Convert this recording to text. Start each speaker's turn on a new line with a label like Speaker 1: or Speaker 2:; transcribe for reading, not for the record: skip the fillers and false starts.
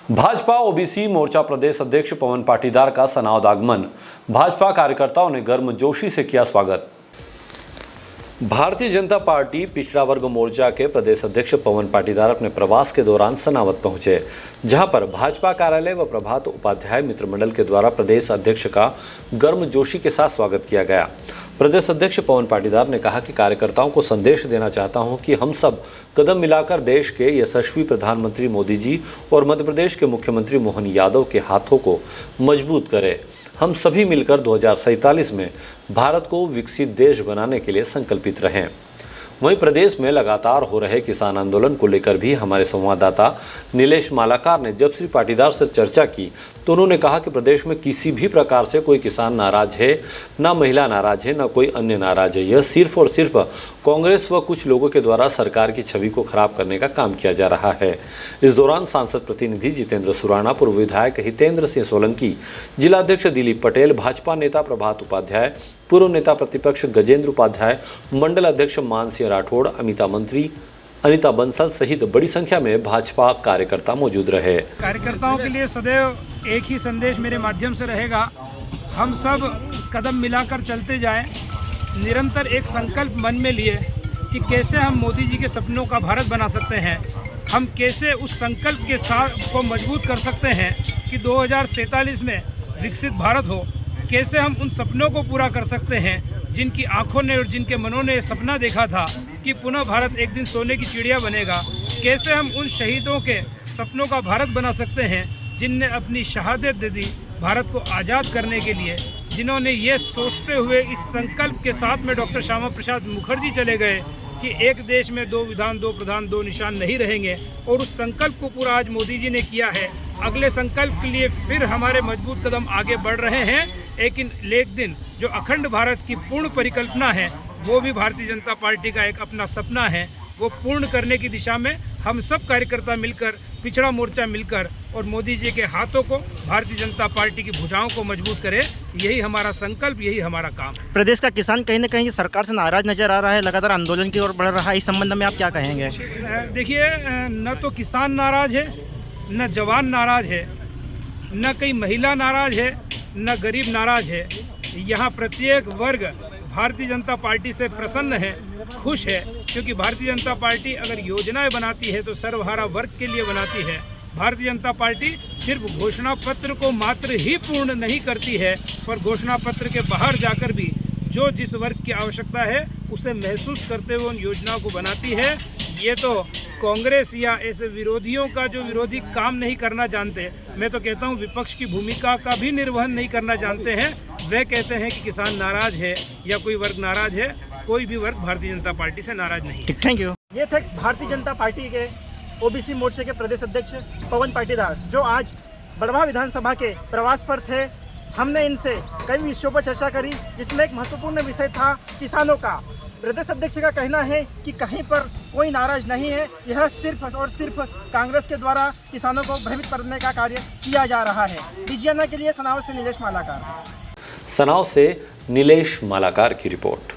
Speaker 1: Bhajpa OBC मोर्चा प्रदेश अध्यक्ष पवन पाटीदार का सनाउद आगमन। भाजपा कार्यकर्ताओं ने गर्मजोशी से किया स्वागत। भारतीय जनता पार्टी पिछड़ा वर्ग मोर्चा के प्रदेश अध्यक्ष पवन पाटीदार अपने प्रवास के दौरान सनावद पहुंचे, जहां पर भाजपा कार्यालय व प्रभात उपाध्याय मित्र मंडल के द्वारा प्रदेश अध्यक्ष का गर्मजोशी के साथ स्वागत किया गया। प्रदेश अध्यक्ष पवन पाटीदार ने कहा कि कार्यकर्ताओं को संदेश देना चाहता हूं कि हम सब कदम मिलाकर देश के यशस्वी प्रधानमंत्री मोदी जी और मध्य प्रदेश के मुख्यमंत्री मोहन यादव के हाथों को मजबूत करें। हम सभी मिलकर 2047 में भारत को विकसित देश बनाने के लिए संकल्पित रहें। वहीं प्रदेश में लगातार हो रहे किसान आंदोलन को लेकर भी हमारे संवाददाता नीलेश मालाकार ने जब श्री पाटीदार से चर्चा की तो उन्होंने कहा कि प्रदेश में किसी भी प्रकार से कोई किसान नाराज है, ना महिला नाराज है, ना कोई अन्य नाराज है। यह सिर्फ और सिर्फ कांग्रेस व कुछ लोगों के द्वारा सरकार की छवि को खराब करने का काम किया जा रहा है। इस दौरान सांसद प्रतिनिधि जितेंद्र सुराणा, पूर्व विधायक हितेंद्र सिंह सोलंकी, जिलाध्यक्ष दिलीप पटेल, भाजपा नेता प्रभात उपाध्याय, पूर्व नेता प्रतिपक्ष गजेंद्र उपाध्याय, मंडल अध्यक्ष मान सिंह राठौड़, अमिता मंत्री, अनिता बंसल सहित बड़ी संख्या में भाजपा कार्यकर्ता मौजूद रहे।
Speaker 2: कार्यकर्ताओं के लिए सदैव एक ही संदेश मेरे माध्यम से रहेगा, हम सब कदम मिलाकर चलते जाएं, निरंतर एक संकल्प मन में लिए कि कैसे हम मोदी जी के सपनों का भारत बना सकते हैं, हम कैसे उस संकल्प के साथ को मजबूत कर सकते हैं कि 2047 में विकसित भारत हो, कैसे हम उन सपनों को पूरा कर सकते हैं जिनकी आंखों ने और जिनके मनों ने सपना देखा था कि पुनः भारत एक दिन सोने की चिड़िया बनेगा, कैसे हम उन शहीदों के सपनों का भारत बना सकते हैं जिनने अपनी शहादत दे दी भारत को आज़ाद करने के लिए, जिन्होंने ये सोचते हुए इस संकल्प के साथ में डॉक्टर श्यामा प्रसाद मुखर्जी चले गए कि एक देश में 2 विधान 2 प्रधान 2 निशान नहीं रहेंगे, और उस संकल्प को पूरा आज मोदी जी ने किया है। अगले संकल्प के लिए फिर हमारे मजबूत कदम आगे बढ़ रहे हैं, लेकिन एक दिन जो अखंड भारत की पूर्ण परिकल्पना है वो भी भारतीय जनता पार्टी का एक अपना सपना है, वो पूर्ण करने की दिशा में हम सब कार्यकर्ता मिलकर, पिछड़ा मोर्चा मिलकर और मोदी जी के हाथों को, भारतीय जनता पार्टी की भुजाओं को मजबूत करे, यही हमारा संकल्प, यही हमारा काम है।
Speaker 3: प्रदेश का किसान कहीं ना कहीं सरकार से नाराज नजर आ रहा है, लगातार आंदोलन की ओर बढ़ रहा है, इस संबंध में आप क्या कहेंगे?
Speaker 2: देखिए, न तो किसान नाराज है, न जवान नाराज है, न कई महिला नाराज है, न गरीब नाराज है। यहाँ प्रत्येक वर्ग भारतीय जनता पार्टी से प्रसन्न है, खुश है, क्योंकि भारतीय जनता पार्टी अगर योजनाएं बनाती है तो सर्वहारा वर्ग के लिए बनाती है। भारतीय जनता पार्टी सिर्फ घोषणा पत्र को मात्र ही पूर्ण नहीं करती है, पर घोषणा पत्र के बाहर जाकर भी जो जिस वर्ग की आवश्यकता है उसे महसूस करते हुए उन योजनाओं को बनाती है। ये तो कांग्रेस या ऐसे विरोधियों का जो विरोधी काम नहीं करना जानते, मैं तो कहता हूँ विपक्ष की भूमिका का भी निर्वहन नहीं करना जानते हैं। वे कहते हैं कि किसान नाराज है या कोई वर्ग नाराज है, कोई भी वर्ग भारतीय जनता पार्टी से नाराज नहीं है।
Speaker 3: Thank you. ये थे भारतीय जनता पार्टी के ओबीसी मोर्चे के प्रदेश अध्यक्ष पवन पाटीदार, जो आज बड़वा विधानसभा के प्रवास पर थे। हमने इनसे कई विषयों पर चर्चा करी, जिसमें एक महत्वपूर्ण विषय था किसानों का। प्रदेश अध्यक्ष का कहना है कि कहीं पर कोई नाराज नहीं है, यह सिर्फ और सिर्फ कांग्रेस के द्वारा किसानों को भ्रमित करने का कार्य किया जा रहा है। डीजीएनए के लिए सनाव से नीलेश मालाकार।
Speaker 1: सनाव से नीलेश मालाकार की रिपोर्ट।